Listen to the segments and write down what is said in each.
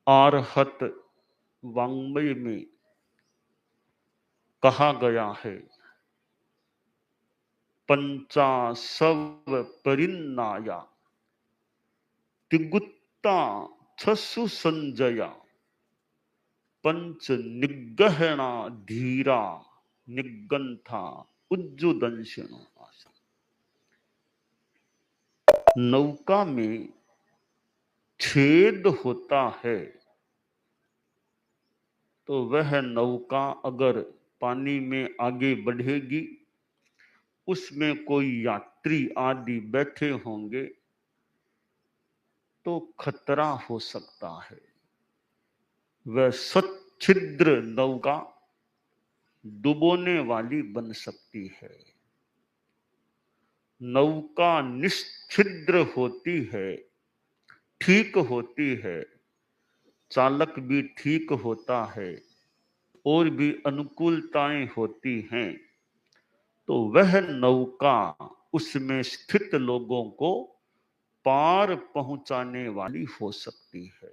आरहत वाङ्मय में कहा गया है, पंचासव परिन्नाया तिगुत्ता छसु संजया पंच निगहना धीरा निगंथा उज्जुदंशनो। नौका में छेद होता है तो वह नौका अगर पानी में आगे बढ़ेगी, उसमें कोई यात्री आदि बैठे होंगे तो खतरा हो सकता है। वह सच्छिद्र नौका डुबोने वाली बन सकती है। नौका निश्छिद्र होती है, ठीक होती है, चालक भी ठीक होता है, और भी अनुकूलताएं होती हैं, तो वह नौका उसमें स्थित लोगों को पार पहुंचाने वाली हो सकती है।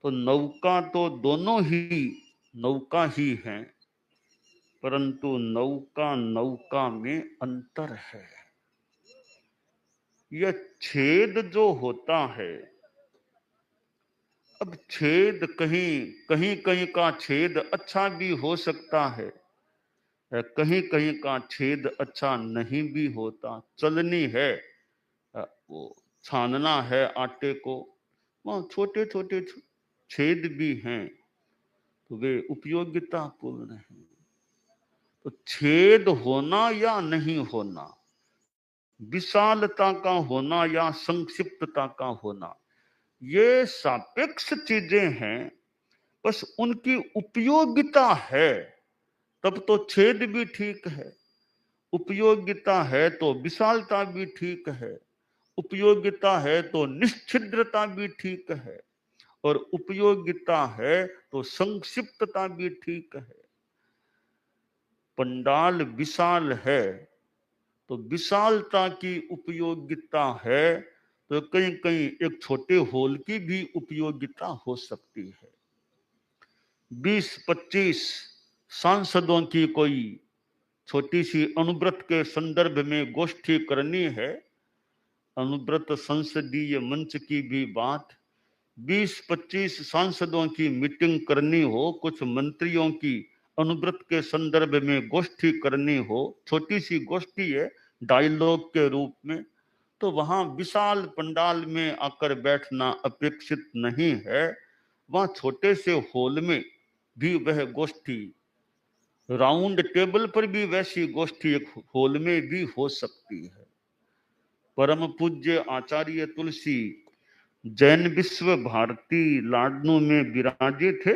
तो नौका तो दोनों ही नौका ही हैं, परंतु नौका नौका में अंतर है। यह छेद जो होता है, अब छेद कहीं कहीं का छेद अच्छा भी हो सकता है, कहीं कहीं का छेद अच्छा नहीं भी होता। चलनी है, वो छानना है आटे को, वहां छोटे छोटे छेद भी हैं, तो वे उपयोगिता पूर्ण हैं। तो छेद होना या नहीं होना, विशालता का होना या संक्षिप्तता का होना, ये सापेक्ष चीजें हैं। बस उनकी उपयोगिता है तब तो छेद भी ठीक है, उपयोगिता है तो विशालता भी ठीक है, उपयोगिता है तो निश्छिद्रता भी ठीक है, और उपयोगिता है तो संक्षिप्तता भी ठीक है। पंडाल विशाल है तो विशालता की उपयोगिता है, तो कहीं कहीं एक छोटे हॉल की भी उपयोगिता हो सकती है। 20-25 सांसदों की कोई छोटी सी अनुव्रत के संदर्भ में गोष्ठी करनी है, अनुव्रत संसदीय मंच की भी बात, 20-25 सांसदों की मीटिंग करनी हो, कुछ मंत्रियों की अनुव्रत के संदर्भ में गोष्ठी करनी हो, छोटी सी गोष्ठी है डायलॉग के रूप में, तो वहां विशाल पंडाल में आकर बैठना अपेक्षित नहीं है। वहां छोटे से हॉल में भी वह गोष्ठी, राउंड टेबल पर भी वैसी गोष्ठी एक हॉल में भी हो सकती है। परम पूज्य आचार्य तुलसी जैन विश्व भारती लाडनू में विराजे थे,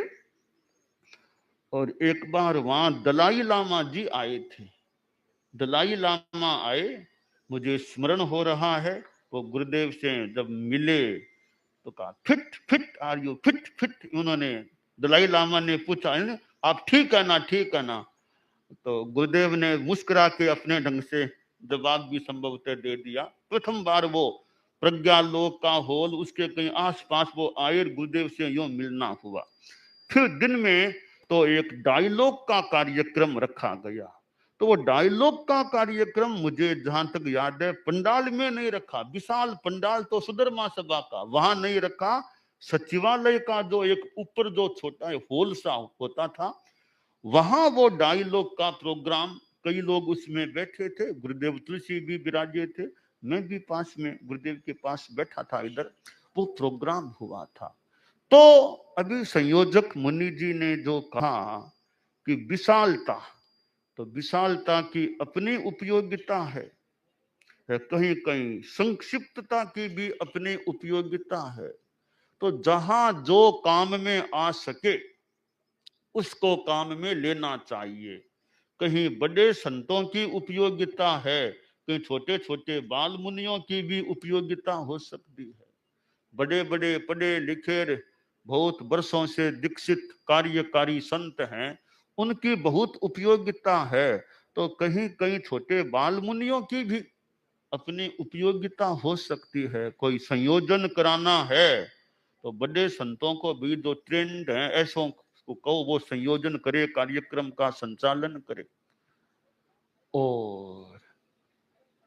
और एक बार वहां दलाई लामा जी आए थे। दलाई लामा आए, मुझे स्मरण हो रहा है, वो गुरुदेव से जब मिले तो कहा fit fit are you, fit fit. उन्होंने, दलाई लामा ने पूछा आप ठीक है ना, ठीक है ना? तो गुरुदेव ने मुस्कुरा के अपने ढंग से जवाब भी संभवतः दे दिया। प्रथम बार वो प्रज्ञालोक का हॉल, उसके कहीं आसपास वो आए, गुरुदेव से यूं मिलना हुआ। फिर दिन में तो एक डायलॉग का कार्यक्रम रखा गया। तो वो डायलॉग का कार्यक्रम मुझे जहां तक याद है पंडाल में नहीं रखा, विशाल पंडाल तो सुधर्मा सभा का, वहां नहीं रखा। सचिवालय का जो एक ऊपर जो छोटा हॉल सा होता था, वहां वो डायलॉग का प्रोग्राम, कई लोग उसमें बैठे थे, गुरुदेव तुलसी भी विराजे थे, मैं भी पास में गुरुदेव के पास बैठा था इधर, वो प्रोग्राम हुआ था। तो अभी संयोजक मुनि जी ने जो कहा कि विशालता, तो विशालता की अपनी उपयोगिता है, कहीं कहीं संक्षिप्तता की भी अपनी उपयोगिता है। तो जहां जो काम में आ सके उसको काम में लेना चाहिए। कहीं बड़े संतों की उपयोगिता है, कहीं छोटे छोटे बाल मुनियों की भी उपयोगिता हो सकती है। बड़े बड़े पढ़े लिखे बहुत वर्षों से दीक्षित कार्यकारी संत हैं, उनकी बहुत उपयोगिता है। तो कहीं कहीं छोटे बाल मुनियों की भी अपनी उपयोगिता हो सकती है। कोई संयोजन कराना है तो बड़े संतों को भी जो ट्रेंड है ऐसों को कहो वो संयोजन करे, कार्यक्रम का संचालन करे। और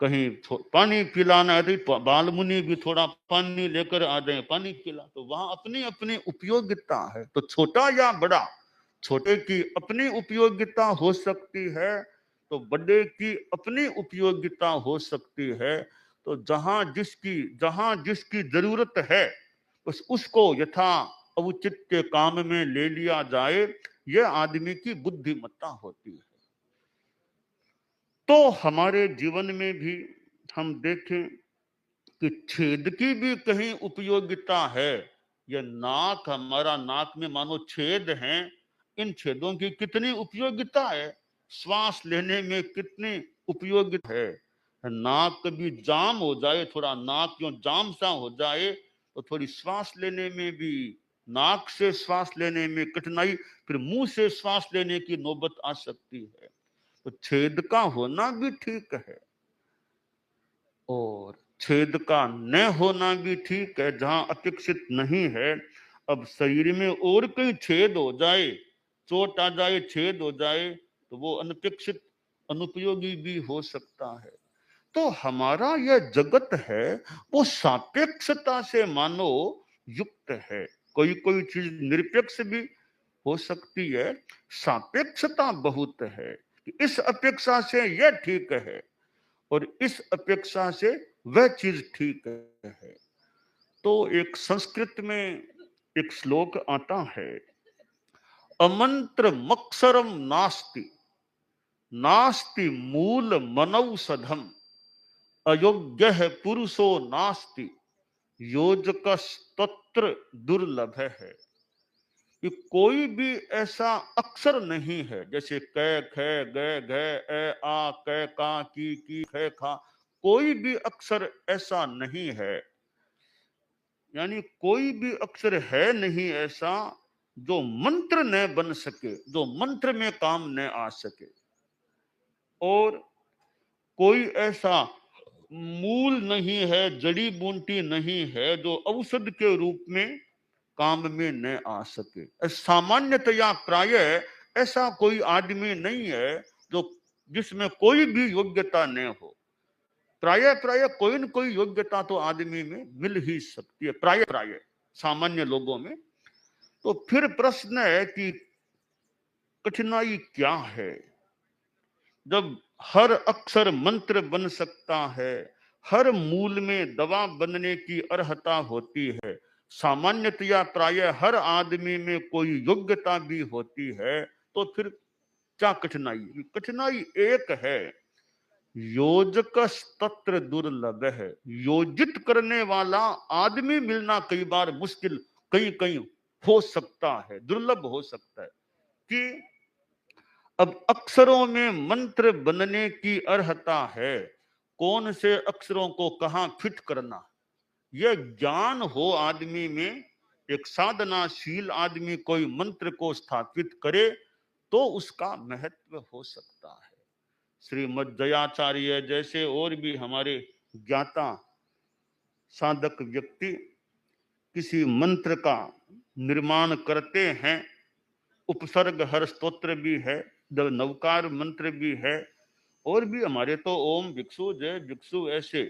कहीं पानी पिलाना है तो बाल मुनि भी थोड़ा पानी लेकर आ जाए, पानी पिला। तो वहां अपनी अपनी उपयोगिता है। तो छोटा या बड़ा, छोटे की अपनी उपयोगिता हो सकती है, तो बड़े की अपनी उपयोगिता हो सकती है। तो जहां जिसकी जरूरत है उसको यथा उचित के काम में ले लिया जाए, यह आदमी की बुद्धिमत्ता होती है। तो हमारे जीवन में भी हम देखें कि छेद की भी कहीं उपयोगिता है। यह नाक, हमारा नाक में मानो छेद हैं, इन छेदों की कितनी उपयोगिता है, श्वास लेने में कितनी उपयोगिता है। नाक कभी जाम हो जाए, थोड़ा नाक क्यों जाम सा हो जाए, तो थोड़ी श्वास लेने में भी, नाक से श्वास लेने में कठिनाई, फिर मुंह से श्वास लेने की नौबत आ सकती है। तो छेद का होना भी ठीक है और छेद का न होना भी ठीक है, जहां अपेक्षित नहीं है। अब शरीर में और कहीं छेद हो जाए, चोट आ जाए, छेद हो जाए, तो वो अनपेक्षित अनुपयोगी भी हो सकता है। तो हमारा यह जगत है वो सापेक्षता से मानो युक्त है। कोई कोई चीज निरपेक्ष भी हो सकती है, सापेक्षता बहुत है कि इस अपेक्षा से यह ठीक है और इस अपेक्षा से वह चीज ठीक है। तो एक संस्कृत में एक श्लोक आता है, अमंत्र मक्षरम नास्ति, नास्ति मूल मनौषधम, अयोग्य है पुरुषो नास्ति, योजकस्तत्र दुर्लभ है। कि कोई भी ऐसा अक्षर नहीं है, जैसे क, ख, ग, घ, ए, आ, क, का, की, ख, खा, कोई भी अक्षर ऐसा नहीं है, यानी कोई भी अक्षर है नहीं ऐसा जो मंत्र न बन सके, जो मंत्र में काम न आ सके। और कोई ऐसा मूल नहीं है, जड़ी बूटी नहीं है जो औषध के रूप में काम में न आ सके। सामान्यतया प्रायः ऐसा कोई आदमी नहीं है जो जिसमें कोई भी योग्यता न हो। प्रायः प्रायः कोई न कोई योग्यता तो आदमी में मिल ही सकती है, प्रायः प्रायः सामान्य लोगों में। तो फिर प्रश्न है कि कठिनाई क्या है? जब हर अक्षर मंत्र बन सकता है, हर मूल में दवा बनने की अर्हता होती है, सामान्यतया प्रायः हर आदमी में कोई योग्यता भी होती है, तो फिर क्या कठिनाई? कठिनाई एक है, योजक तत्र दुर्लभ है। योजित करने वाला आदमी मिलना कई बार मुश्किल, कहीं कहीं हो सकता है, दुर्लभ हो सकता है। कि अब अक्षरों में मंत्र बनने की अर्हता है, कौन से अक्षरों को कहां फिट करना, यह ज्ञान हो आदमी में, एक साधनाशील आदमी कोई मंत्र को स्थापित करे तो उसका महत्व हो सकता है। श्रीमद दयाचार्य जैसे और भी हमारे ज्ञाता साधक व्यक्ति किसी मंत्र का निर्माण करते हैं, उपसर्ग हर स्तोत्र भी है, नवकार मंत्र भी है, और भी हमारे तो ओम भिक्षु जय भिक्षु ऐसे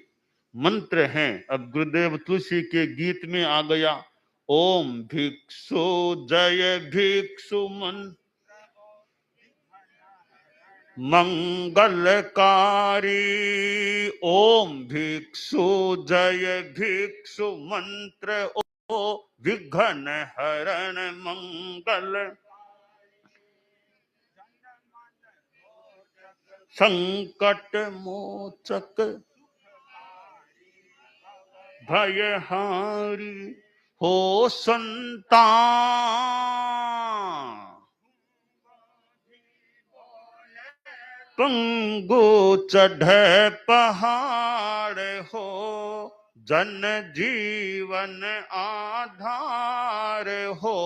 मंत्र हैं। अब गुरुदेव तुलसी के गीत में आ गया, ओम भिक्षु जय भिक्षु मंत्र मंगलकारी, ओम भिक्षु जय भिक्षु मंत्र ओ विघ्न हरण मंगल, संकट मोचक भयहारी, हो संतान पंगु चढ़े पहाड़, हो जन जीवन आधार, हो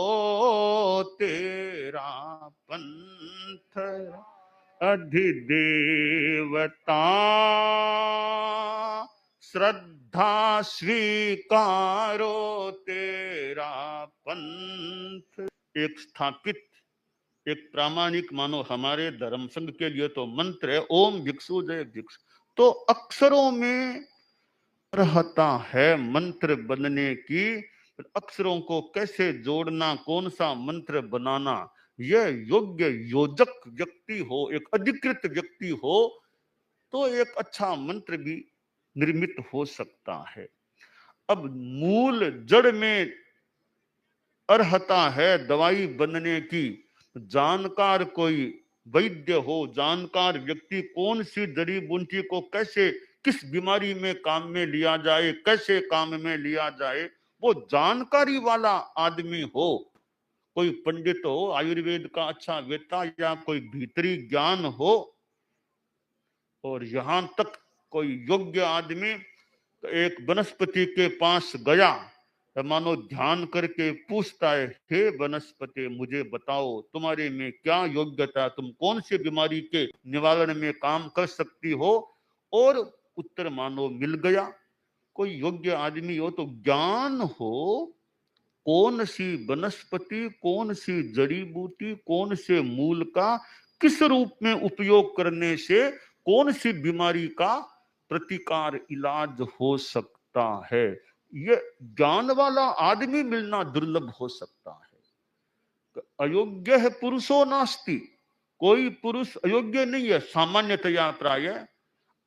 तेरा पंथ अधिदेवता, श्रद्धा श्रद्धा स्वीकारो तेरा पंथ। एक स्थापित, एक प्रामाणिक मानो हमारे धर्म संघ के लिए तो मंत्र है ओम भिक्षु जय भिक्षु। तो अक्षरों में रहता है मंत्र बनने की। अक्षरों को कैसे जोड़ना, कौन सा मंत्र बनाना, यह योग्य योजक व्यक्ति हो, एक अधिकृत व्यक्ति हो तो एक अच्छा मंत्र भी निर्मित हो सकता है। अब मूल जड़ में अर्हता है दवाई बनने की। जानकार कोई वैद्य हो, जानकार व्यक्ति कौन सी जड़ी बूटी को कैसे किस बीमारी में काम में लिया जाए, कैसे काम में लिया जाए, वो जानकारी वाला आदमी हो। कोई पंडित हो, आयुर्वेद का अच्छा वेता, या कोई भीतरी ज्ञान हो। और यहां तक कोई योग्य आदमी एक वनस्पति के पास गया, मानो ध्यान करके पूछता है, हे वनस्पति मुझे बताओ तुम्हारे में क्या योग्यता, तुम कौन सी बीमारी के निवारण में काम कर सकती हो, और उत्तर मानो मिल गया। कोई योग्य आदमी हो तो ज्ञान हो, कौन सी वनस्पति, कौन सी जड़ी बूटी, कौन से मूल का किस रूप में उपयोग करने से कौन सी बीमारी का प्रतिकार इलाज हो सकता है। ये ज्ञान वाला आदमी मिलना दुर्लभ हो सकता है। अयोग्य है पुरुषो नास्ति, कोई पुरुष अयोग्य नहीं है सामान्यतया प्राय।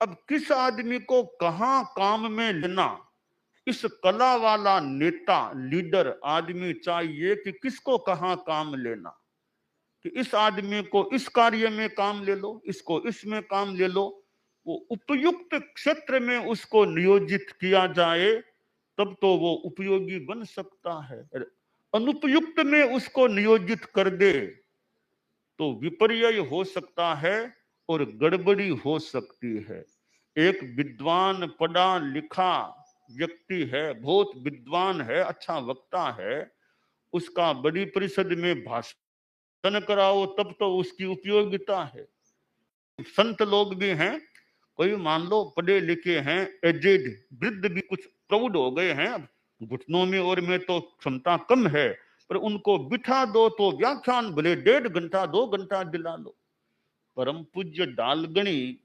अब किस आदमी को कहां काम में लेना, इस कला वाला नेता लीडर आदमी चाहिए कि किसको कहां काम लेना, कि इस आदमी को इस कार्य में काम ले लो, इसको इसमें काम ले लो। वो उपयुक्त क्षेत्र में उसको नियोजित किया जाए तब तो वो उपयोगी बन सकता है। अनुपयुक्त में उसको नियोजित कर दे तो विपर्यय हो सकता है और गड़बड़ी हो सकती है। एक विद्वान पढ़ा लिखा व्यक्ति है, बहुत विद्वान है, अच्छा वक्ता है, उसका बड़ी परिषद में भाषण कराओ तब तो उसकी उपयोगिता है। संत लोग भी हैं, कोई मान लो पढ़े लिखे हैं, एजेड वृद्ध भी कुछ प्रौढ़ हो गए हैं, घुटनों में और में तो क्षमता कम है, पर उनको बिठा दो तो व्याख्यान भले 1.5 घंटा 2 घंटा दिला लो। परम पूज्य डालगणी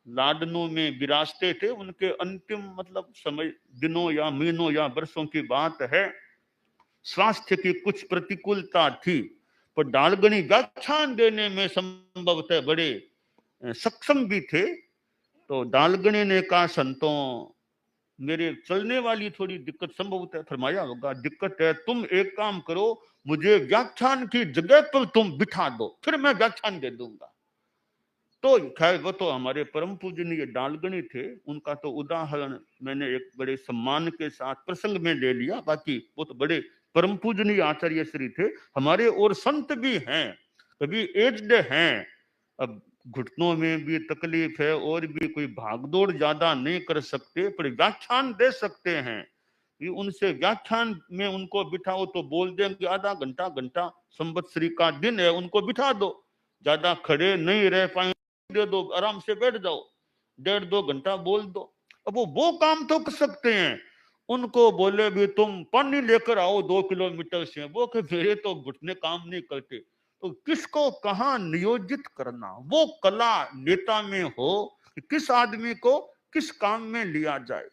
लाडनों में विराजते थे, उनके अंतिम मतलब समय दिनों या महीनों या वर्षों की बात है। स्वास्थ्य की कुछ प्रतिकूलता थी, पर डालगणी व्याख्यान देने में संभवतः बड़े सक्षम भी थे। तो डालगणी ने कहा, संतों मेरे चलने वाली थोड़ी दिक्कत, संभवतः फरमाया होगा दिक्कत है, तुम एक काम करो, मुझे व्याख्यान की जगह पर तुम बिठा दो, फिर मैं व्याख्यान दे दूंगा। तो खैर वो तो हमारे परम पूजनीय डालगणी थे, उनका तो उदाहरण मैंने एक बड़े सम्मान के साथ प्रसंग में ले लिया। बाकी वो तो बड़े परम पूजनीय आचार्य श्री थे। हमारे और संत भी हैं, कभी एज्ड हैं, अब घुटनों में भी तकलीफ है और भी कोई भागदौड़ ज्यादा नहीं कर सकते, पर व्याख्यान दे सकते हैं। ये उनसे व्याख्यान में उनको बिठाओ तो बोल देंगे आधा घंटा घंटा, संवत्सरी का दिन है, उनको बिठा दो, ज्यादा खड़े नहीं रह पाएंगे, दे दो, आराम से बैठ जाओ, 1.5-2 घंटा बोल दो। अब वो काम तो कर सकते हैं। उनको बोले भी तुम पानी लेकर आओ 2 किलोमीटर से, वो कि मेरे तो घुटने काम नहीं करते। तो किसको कहां नियोजित करना, वो कला नेता में हो कि किस आदमी को किस काम में लिया जाए।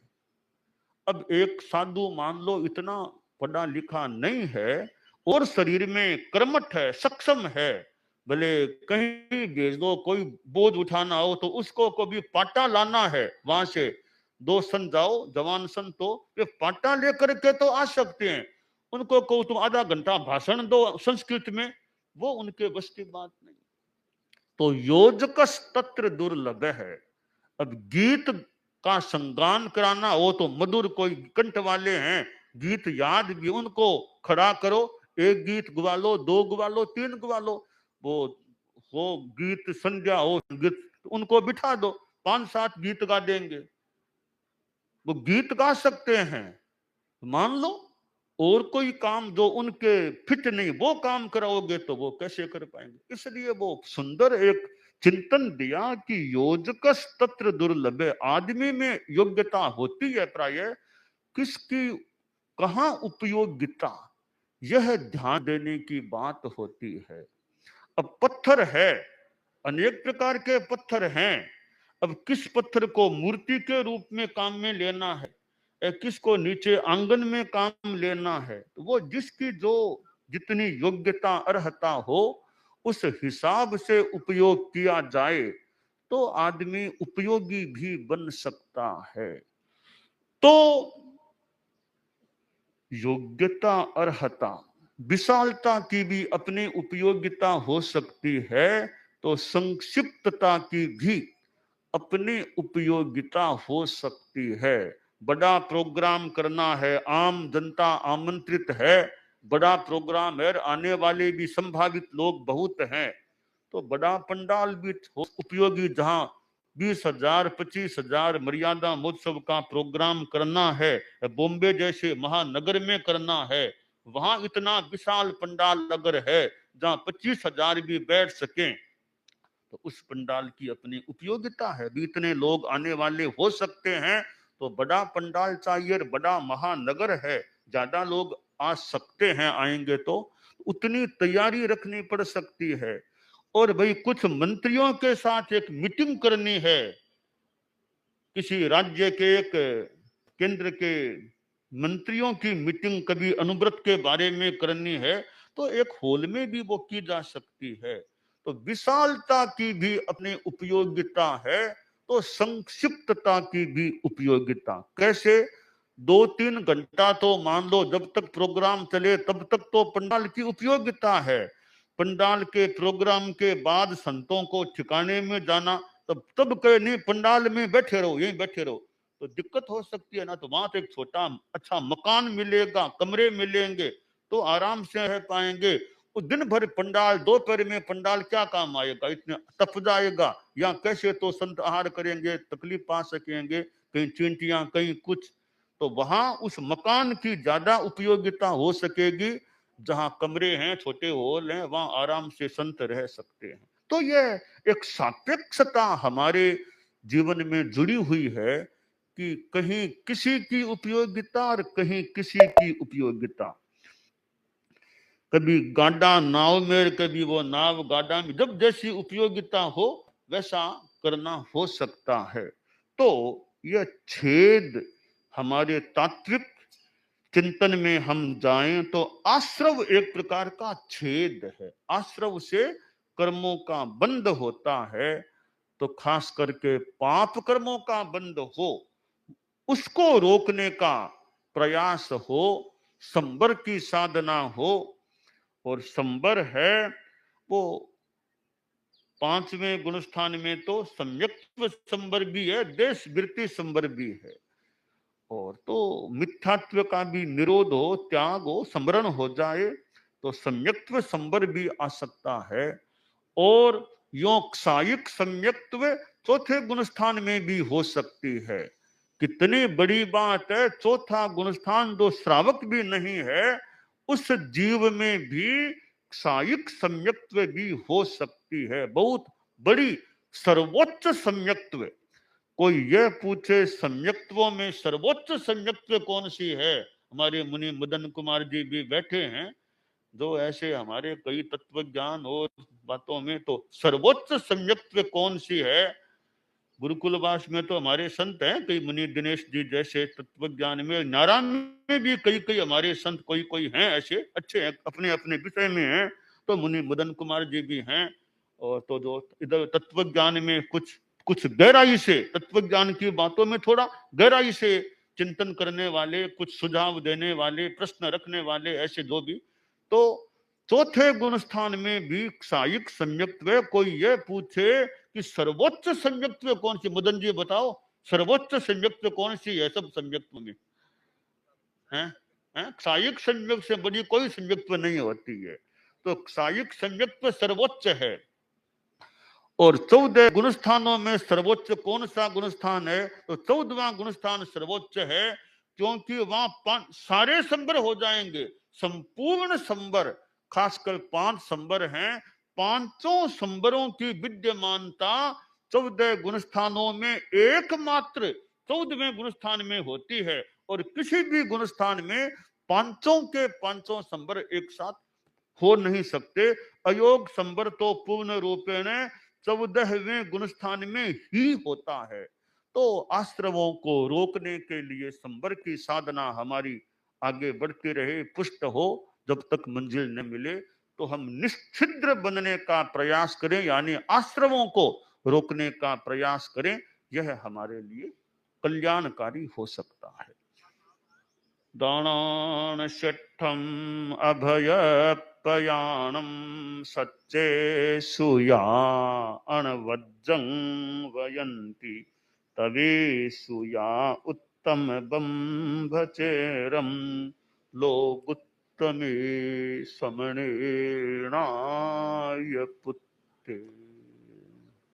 अब एक साधु मान लो इतना पढ़ा लिखा नहीं है और शरीर में कर्मठ है, सक्षम है, भले कहीं भेज दो, कोई बोझ उठाना हो तो उसको कभी पाटा लाना है, वहां से 2 सन जाओ जवान सन, तो वे पाटा लेकर के तो आ सकते हैं। उनको कहो तुम आधा घंटा भाषण दो संस्कृत में, वो उनके बस की बात नहीं। तो योजकस तत्र दुर्लभ है। अब गीत का संगान कराना हो तो मधुर कोई कंठ वाले हैं, गीत याद भी, उनको खड़ा करो, एक गीत गवा लो, 2 गवा लो, 3 गवा लो। वो हो गीत संध्या हो गीत, उनको बिठा दो, 5-7 गीत गा देंगे, वो गीत गा सकते हैं। मान लो और कोई काम जो उनके फिट नहीं, वो काम कराओगे तो वो कैसे कर पाएंगे। इसलिए वो सुंदर एक चिंतन दिया कि योजकस तत्र दुर्लभ, आदमी में योग्यता होती है प्राय, किसकी कहाँ उपयोगिता, यह ध्यान देने की बात होती है। अब पत्थर है, अनेक प्रकार के पत्थर हैं, अब किस पत्थर को मूर्ति के रूप में काम में लेना है, किसको नीचे आंगन में काम लेना है, तो वो जिसकी जो जितनी योग्यता अर्हता हो उस हिसाब से उपयोग किया जाए तो आदमी उपयोगी भी बन सकता है। तो योग्यता अर्हता विशालता की भी अपनी उपयोगिता हो सकती है, तो संक्षिप्तता की भी अपनी उपयोगिता हो सकती है। बड़ा प्रोग्राम करना है, आम जनता आमंत्रित है, बड़ा प्रोग्राम है, आने वाले भी संभावित लोग बहुत हैं, तो बड़ा पंडाल भी उपयोगी, जहां 20,000 25,000 मर्यादा महोत्सव का प्रोग्राम करना है, बॉम्बे जैसे महानगर में करना है, वहां इतना विशाल पंडाल अगर है जहां 25,000 भी बैठ सकें, तो उस पंडाल की अपनी उपयोगिता है। भी इतने लोग आने वाले हो सकते हैं, तो बड़ा पंडाल चाहिए, बड़ा महानगर है, ज्यादा लोग आ सकते हैं, आएंगे तो उतनी तैयारी रखनी पड़ सकती है। और भाई कुछ मंत्रियों के साथ एक मीटिंग करनी है, किसी राज्य के एक केंद्र के मंत्रियों की मीटिंग कभी अनुव्रत के बारे में करनी है, तो एक हॉल में भी वो की जा सकती है। तो विशालता की भी अपनी उपयोगिता है, तो संक्षिप्तता की भी उपयोगिता। कैसे? 2-3 घंटा तो मान लो जब तक प्रोग्राम चले तब तक तो पंडाल की उपयोगिता है। पंडाल के प्रोग्राम के बाद संतों को ठिकाने में जाना, तब कहे नहीं पंडाल में बैठे रहो, यहीं बैठे रहो, तो दिक्कत हो सकती है ना। तो वहां से एक छोटा अच्छा मकान मिलेगा, कमरे मिलेंगे, तो आराम से रह पाएंगे। वो दिन भर पंडाल, दोपहर में पंडाल क्या काम आएगा, इतने तप जाएगा, या कैसे तो संत आहार करेंगे, तकलीफ पा सकेंगे, कहीं चींटियां कहीं कुछ। तो वहां उस मकान की ज्यादा उपयोगिता हो सकेगी, जहां कमरे हैं, छोटे हॉल हैं, वहां आराम से संत रह सकते हैं। तो ये एक सापेक्षता हमारे जीवन में जुड़ी हुई है कि कहीं किसी की उपयोगिता और कहीं किसी की उपयोगिता। कभी गाड़ा नाव में, कभी वो नाव गाड़ा में, जब जैसी उपयोगिता हो वैसा करना हो सकता है। तो यह छेद हमारे तात्विक चिंतन में हम जाएं तो आश्रव एक प्रकार का छेद है। आश्रव से कर्मों का बंध होता है, तो खास करके पाप कर्मों का बंध हो, उसको रोकने का प्रयास हो, संबर की साधना हो। और संबर है वो 5वें गुणस्थान में तो सम्यक्त्व संबर भी है, देश वृत्ति संबर भी है। और तो मिथ्यात्व का भी निरोध हो, त्याग हो, समरण हो जाए, तो सम्यक्त्व संबर भी आ सकता है। और यो क्षायिक सम्यक्त्व चौथे गुणस्थान में भी हो सकती है। कितनी बड़ी बात है, चौथा गुणस्थान जो श्रावक भी नहीं है, उस जीव में भी क्षायिक सम्यक्त्व भी हो सकती है, बहुत बड़ी सर्वोच्च सम्यक्त्व। कोई यह पूछे सम्यक्त्वों में सर्वोच्च सम्यक्त्व कौन सी है, हमारे मुनि मदन कुमार जी भी बैठे हैं, जो ऐसे हमारे कई तत्व ज्ञान और बातों में, तो सर्वोच्च सम्यक्त्व कौन सी है। गुरुकुलवास में तो हमारे संत हैं कई, मुनि दिनेश जी जैसे, तत्व ज्ञान में नारायण में भी कई कई हमारे संत कोई कोई हैं ऐसे अच्छे हैं, अपने अपने विषय में हैं, तो मुनि मदन कुमार जी भी हैं। और तो जो इधर तत्व ज्ञान में कुछ कुछ गहराई से, तत्व ज्ञान की बातों में थोड़ा गहराई से चिंतन करने वाले, कुछ सुझाव देने वाले, प्रश्न रखने वाले, ऐसे जो भी। तो चौथे गुण स्थान में भी क्षायिक सम्यक्त्व। कोई ये पूछे कि सर्वोच्च सम्यक्त्व कौन सी, मदन जी बताओ, सर्वोच्च सम्यक्त्व कौन सी है सब सम्यक्त्व में? है क्षायिक सम्यक्त्व से बड़ी कोई सम्यक्त्व नहीं होती है, तो क्षायिक सम्यक्त्व सर्वोच्च है। और 14 गुणस्थानों में सर्वोच्च कौन सा गुणस्थान है? तो 14वां गुणस्थान सर्वोच्च है, क्योंकि वहां सारे संबर हो जाएंगे, संपूर्ण संबर, खासकर 5 संबर हैं, पांचों संबरों की विद्यमानता 14 गुणस्थानों में एकमात्र 14वें गुणस्थान में होती है, और किसी भी गुणस्थान में पांचों के पांचों संबर एक साथ हो नहीं सकते। अयोग संबर तो पूर्ण रूपेण 14वें गुणस्थान में ही होता है। तो आश्रमों को रोकने के लिए संबर की साधना हमारी आगे बढ़ती रहे, पुष्ट हो, जब तक मंजिल न मिले तो हम निश्छिद्र बनने का प्रयास करें, यानी आश्रमों को रोकने का प्रयास करें। यह हमारे लिए कल्याणकारी हो सकता है। दानान षट्ठम अभयपयाणम सच्चे सुया अणवज्जं वयन्ति तवे सुया उत्तम बंभचेरम लोगुत्तमे समणेनाय पुत्ते।